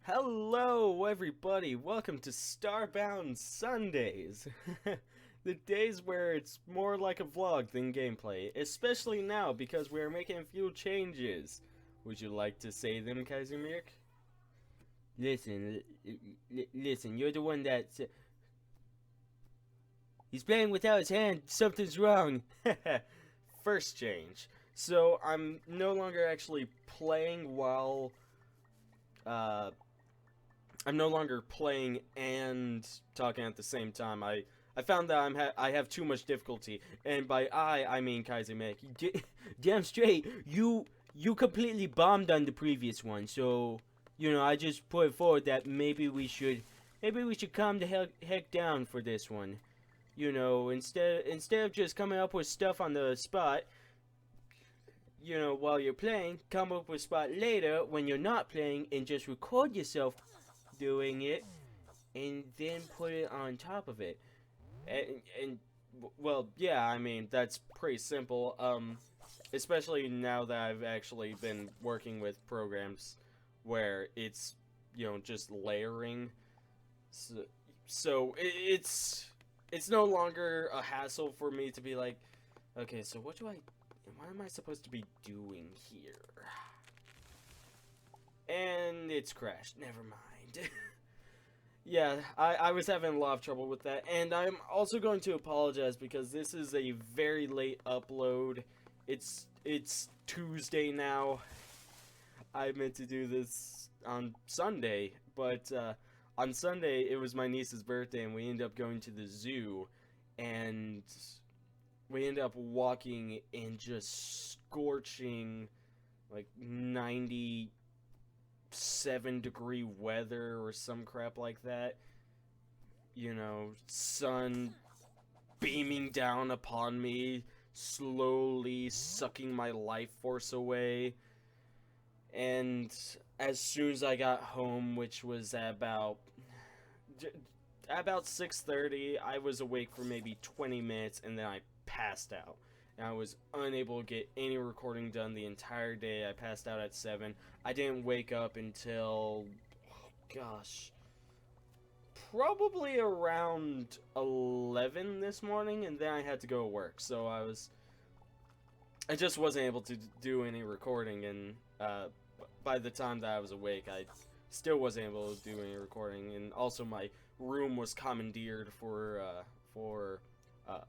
Hello, everybody. Welcome to Starbound Sundays. The days where it's more like a vlog than gameplay, especially now because we're making a few changes. Would you like to say them, Kaisermirk? Listen, you're the one that he's playing without his hand. Something's wrong. First change. So I'm no longer actually playing while I'm no longer playing and talking at the same time. I found that I have too much difficulty, and by I mean Kaisermek. Damn straight, you completely bombed on the previous one, so I just put forward that maybe we should calm the heck down for this one. Instead of just coming up with stuff on the spot, while you're playing, come up with spot later when you're not playing, and just record yourself doing it and then put it on top of it. And well, yeah, I mean, that's pretty simple, especially now that I've actually been working with programs where it's just layering, so it's no longer a hassle for me to be like, okay, so what am I supposed to be doing here? And it's crashed. Never mind. Yeah, I was having a lot of trouble with that. And I'm also going to apologize because this is a very late upload. It's Tuesday now. I meant to do this on Sunday, but on Sunday it was my niece's birthday and we ended up going to the zoo, and we ended up walking in just scorching like 97-degree weather or some crap like that. Sun beaming down upon me, slowly sucking my life force away. And as soon as I got home, which was at about 6:30, I was awake for maybe 20 minutes and then I passed out. And I was unable to get any recording done the entire day. I passed out at 7. I didn't wake up until, gosh, probably around 11 this morning, and then I had to go to work. So I just wasn't able to do any recording, and by the time that I was awake, I still wasn't able to do any recording. And also my room was commandeered for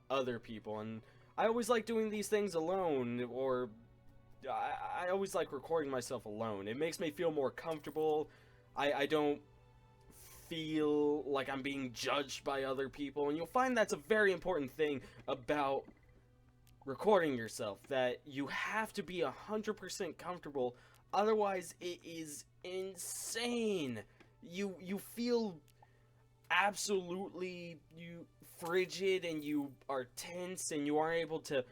other people, and I always like doing these things alone, or I always like recording myself alone. It makes me feel more comfortable. I don't feel like I'm being judged by other people, and you'll find that's a very important thing about recording yourself, that you have to be 100% comfortable, otherwise it is insane. You feel absolutely frigid, and you are tense, and you aren't able to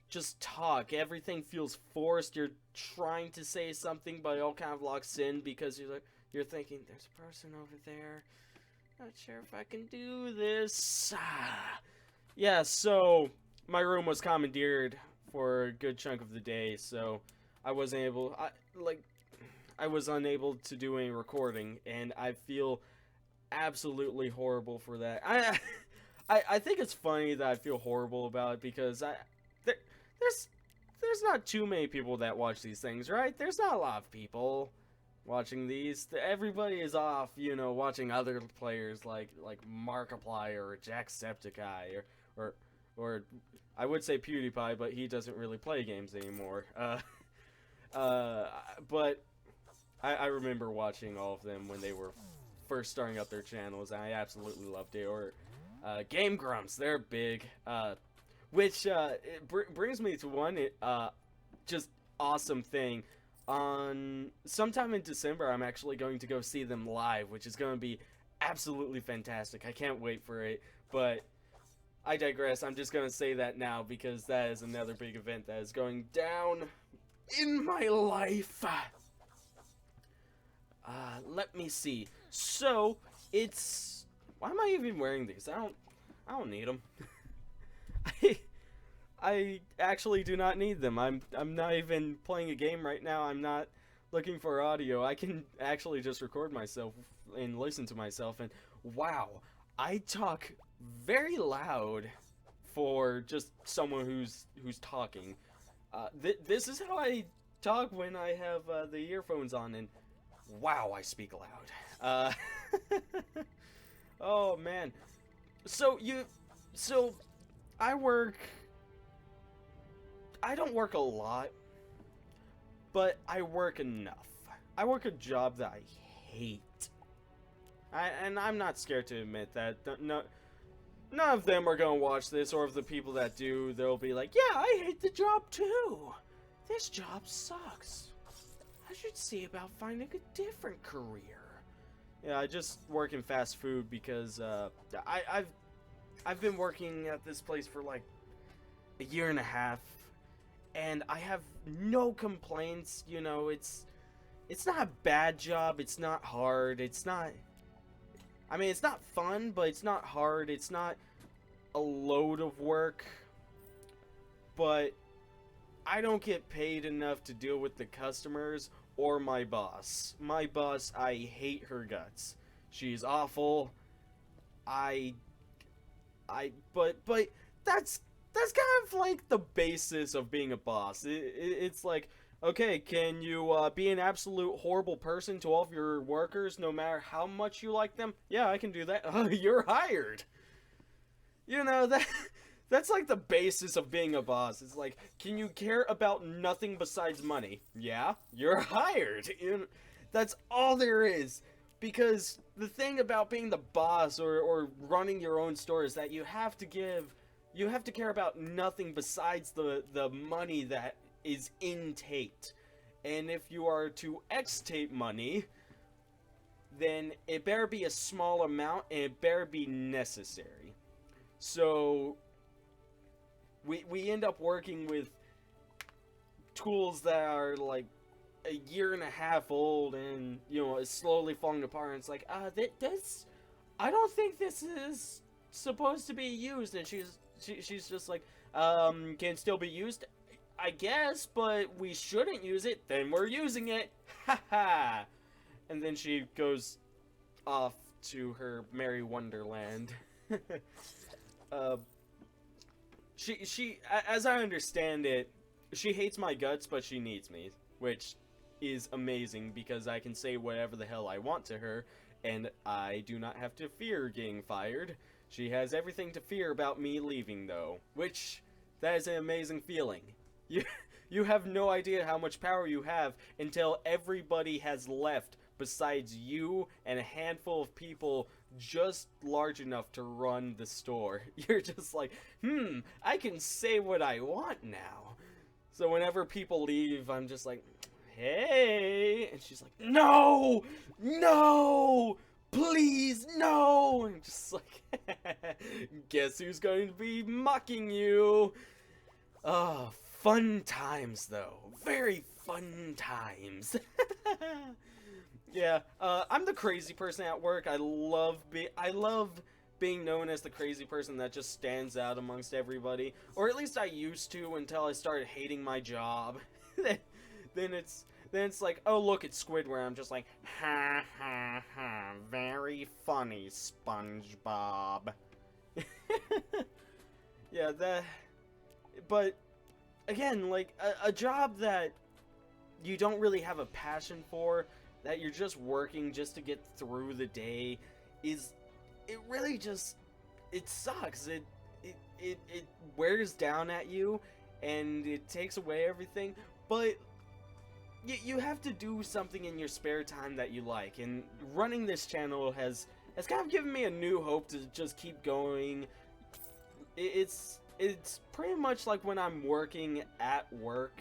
just talk. Everything feels forced. You're trying to say something, but it all kind of locks in because you're thinking, there's a person over there. Not sure if I can do this. Yeah, so my room was commandeered for a good chunk of the day, so I wasn't able. I was unable to do any recording, and I feel absolutely horrible for that. I think it's funny that I feel horrible about it because there's not too many people that watch these things, right? There's not a lot of people watching these. Everybody is off, watching other players like Markiplier or Jacksepticeye or I would say PewDiePie, but he doesn't really play games anymore. But I remember watching all of them when they were first starting up their channels, and I absolutely loved it. Or Game Grumps, they're big. Which brings me to one just awesome thing. On sometime in December, I'm actually going to go see them live, which is going to be absolutely fantastic. I can't wait for it. But I digress. I'm just going to say that now because that is another big event that is going down in my life. Let me see. So it's, why am I even wearing these? I don't need them. I actually do not need them. I'm not even playing a game right now. I'm not looking for audio, I can actually just record myself and listen to myself, and wow, I talk very loud for just someone who's talking. This is how I talk when I have the earphones on, and wow, I speak loud. Oh man. So I work. I don't work a lot, but I work enough. I work a job that I hate. And I'm not scared to admit that. No, none of them are gonna watch this, or if the people that do, they'll be like, yeah, I hate the job too. This job sucks. I should see about finding a different career. Yeah, I just work in fast food because I've been working at this place for like a year and a half, and I have no complaints. You know, it's not a bad job. It's not hard. It's not. I mean, it's not fun, but it's not hard. It's not a load of work, but I don't get paid enough to deal with the customers or my boss. My boss, I hate her guts. She's awful. But that's kind of like the basis of being a boss. It's like, okay, can you be an absolute horrible person to all of your workers no matter how much you like them? Yeah, I can do that. You're hired. You know, that's like the basis of being a boss. It's like, can you care about nothing besides money? Yeah, you're hired. That's all there is. Because the thing about being the boss or running your own store is that you have to care about nothing besides the money that is in Tate. And if you are to X-Tate money, then it better be a small amount and it better be necessary. So we end up working with tools that are like a year and a half old, and you know, it's slowly falling apart, and it's like, this I don't think this is supposed to be used. And she's just like, can still be used, I guess, but we shouldn't use it. Then we're using it. Haha. And then she goes off to her merry wonderland. She, as I understand it, she hates my guts, but she needs me, which is amazing because I can say whatever the hell I want to her, and I do not have to fear getting fired. She has everything to fear about me leaving, though, which, that is an amazing feeling. You have no idea how much power you have until everybody has left besides you and a handful of people just large enough to run the store. You're just like, I can say what I want now. So whenever people leave, I'm just like, hey, and she's like, no, please, no. And just like, guess who's going to be mocking you? Oh, fun times though, very fun times. Yeah, I'm the crazy person at work. I love being known as the crazy person that just stands out amongst everybody, or at least I used to until I started hating my job. then it's like, oh look, it's Squidward. I'm just like, ha ha ha, very funny, SpongeBob. Yeah, but again, like a job that you don't really have a passion for, that you're just working just to get through the day, it really just, it sucks. It wears down at you, and it takes away everything, but you have to do something in your spare time that you like, and running this channel has kind of given me a new hope to just keep going. It's pretty much like when I'm working at work,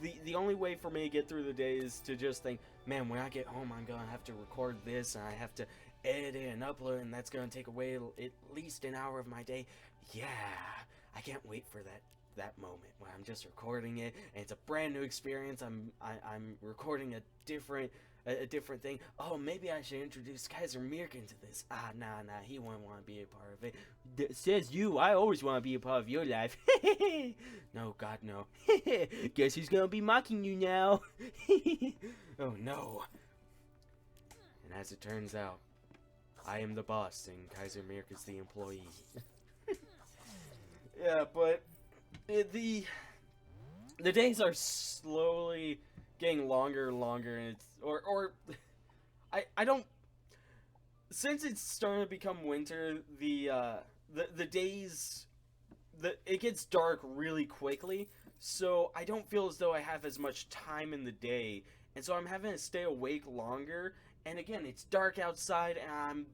the only way for me to get through the day is to just think, man, when I get home, I'm gonna have to record this, and I have to edit it and upload, and that's gonna take away at least an hour of my day. Yeah, I can't wait for that moment when I'm just recording it, and it's a brand new experience. I'm recording a different thing. Oh, maybe I should introduce Kaiser Mirkin to this. Nah, he wouldn't want to be a part of it. Says you, I always want to be a part of your life. No, God, no. Guess who's gonna be mocking you now? Oh, no. And as it turns out, I am the boss, and Kaiser Mirk is the employee. Yeah, but the days are slowly getting longer and longer, and it's I don't, since it's starting to become winter, the days, it gets dark really quickly, so I don't feel as though I have as much time in the day, and so I'm having to stay awake longer. And again, it's dark outside, and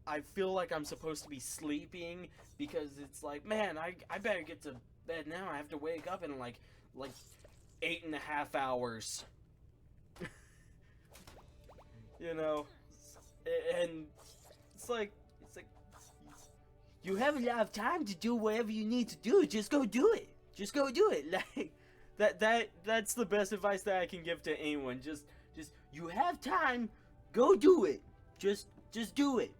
I feel like I'm supposed to be sleeping, because it's like, man, I better get to bed now. I have to wake up in like 8.5 hours. You know, and it's like you have a lot of time to do whatever you need to do. Just go do it. Just go do it. Like that's the best advice that I can give to anyone. Just you have time. Go do it. Just do it.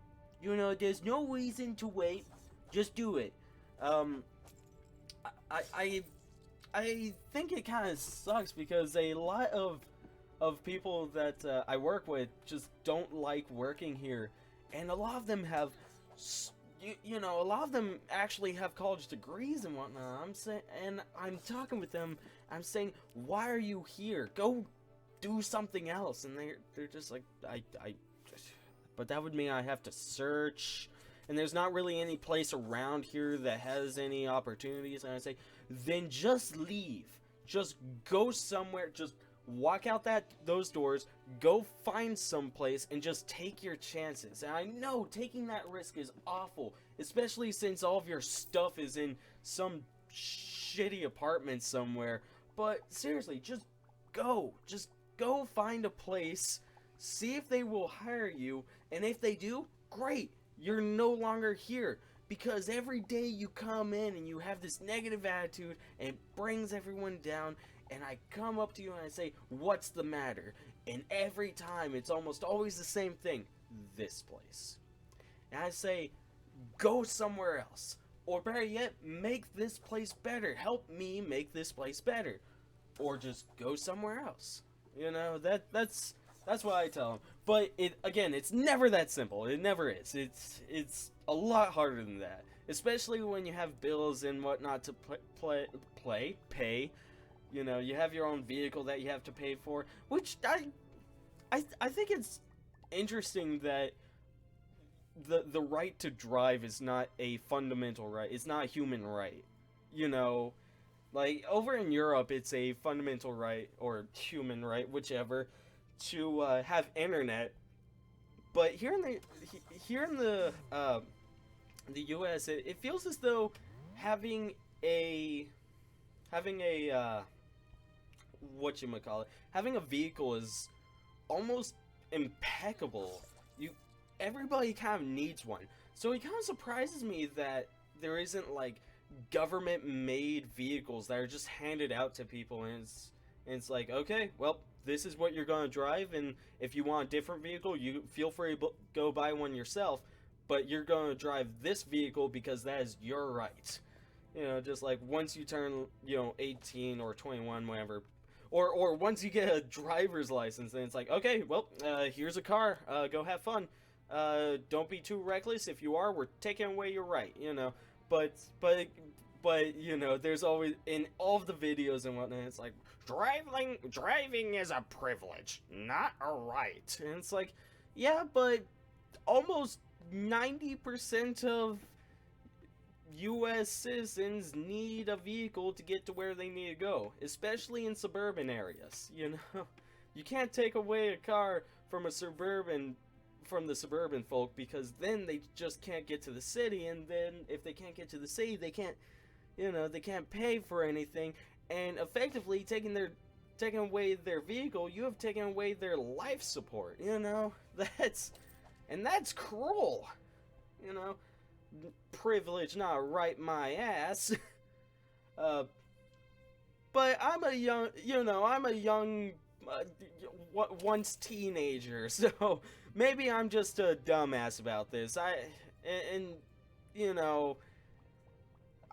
You know, there's no reason to wait. Just do it. I think it kind of sucks because a lot of people that I work with just don't like working here, and a lot of them have, you know, a lot of them actually have college degrees and whatnot. I'm talking with them. I'm saying, why are you here? Go do something else, and they're just like, but that would mean I have to search, and there's not really any place around here that has any opportunities. And I say, then just leave, just go somewhere, just walk out those doors, go find some place, and just take your chances. And I know taking that risk is awful, especially since all of your stuff is in some shitty apartment somewhere, but seriously, just go find a place, see if they will hire you, and if they do, great, you're no longer here. Because every day you come in and you have this negative attitude, and it brings everyone down, and I come up to you and I say, what's the matter? And every time, it's almost always the same thing, this place. And I say, go somewhere else. Or better yet, make this place better. Help me make this place better. Or just go somewhere else. You know, that's what I tell them. But it's never that simple. It never is. It's a lot harder than that, especially when you have bills and whatnot to pay. You know, you have your own vehicle that you have to pay for, which I think it's interesting that the right to drive is not a fundamental right. It's not a human right. You know, like over in Europe, it's a fundamental right or human right, whichever, to have internet. But here in the U.S., it feels as though having a having a vehicle is almost impeccable. Everybody kind of needs one. So it kind of surprises me that there isn't like government-made vehicles that are just handed out to people, and it's like, okay, well, this is what you're gonna drive, and if you want a different vehicle, you feel free to go buy one yourself, but you're gonna drive this vehicle because that is your right. You know, just like once you turn, 18 or 21, whatever, or once you get a driver's license, then it's like, okay, well, here's a car, go have fun. Don't be too reckless. If you are, we're taking away your right, But there's always, in all of the videos and whatnot, it's like, driving is a privilege, not a right. And it's like, yeah, but almost 90% of U.S. citizens need a vehicle to get to where they need to go, especially in suburban areas, You can't take away a car from the suburban folk, because then they just can't get to the city, and then if they can't get to the city, they can't pay for anything, and effectively taking away their vehicle, you have taken away their life support, that's cruel, privilege, not right, my ass. but I'm a young, I'm a young, once teenager, so maybe I'm just a dumbass about this. And you know,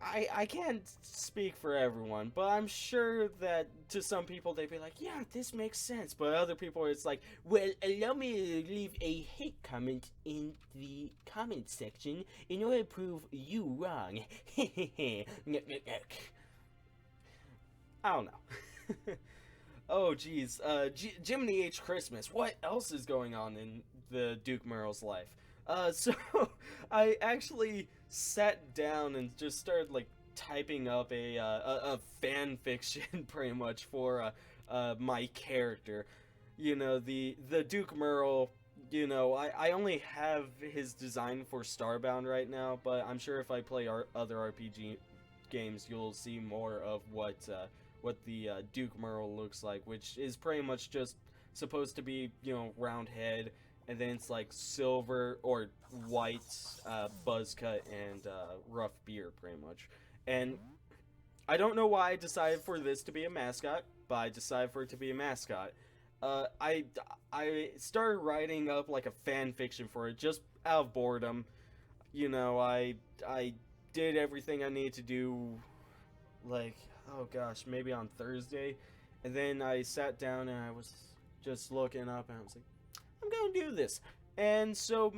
I can't speak for everyone, but I'm sure that to some people they'd be like, yeah, this makes sense. But other people, it's like, well, allow me to leave a hate comment in the comment section in order to prove you wrong. I don't know. Oh, geez. Jiminy H. Christmas. What else is going on in the Duke Merle's life? So I actually sat down and just started like typing up a fan fiction pretty much for my character. The Duke Merle. I only have his design for Starbound right now, but I'm sure if I play other RPG games, you'll see more of what the Duke Merle looks like, which is pretty much just supposed to be, round head, and then it's like silver or white buzz cut and rough beard, pretty much. And I don't know why I decided for this to be a mascot, but I decided for it to be a mascot. I started writing up like a fan fiction for it just out of boredom. I did everything I needed to do, like, oh gosh, maybe on Thursday, and then I sat down and I was just looking up and I was like, I'm gonna do this. And so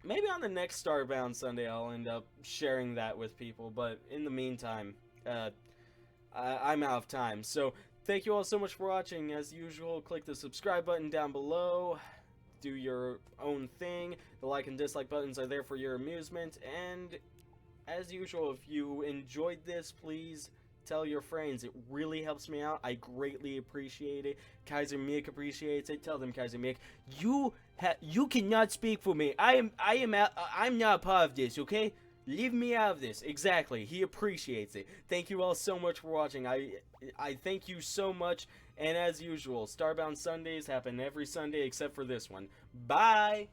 maybe on the next Starbound Sunday I'll end up sharing that with people, but in the meantime, I'm out of time. So thank you all so much for watching. As usual, click the subscribe button down below, do your own thing. The like and dislike buttons are there for your amusement, and as usual, if you enjoyed this, please tell your friends. It really helps me out. I greatly appreciate it. Kaiser Mick appreciates it. Tell them, Kaiser Mick, you cannot speak for me. I'm not a part of this, okay? Leave me out of this. Exactly. He appreciates it. Thank you all so much for watching. I thank you so much. And as usual, Starbound Sundays happen every Sunday except for this one. Bye!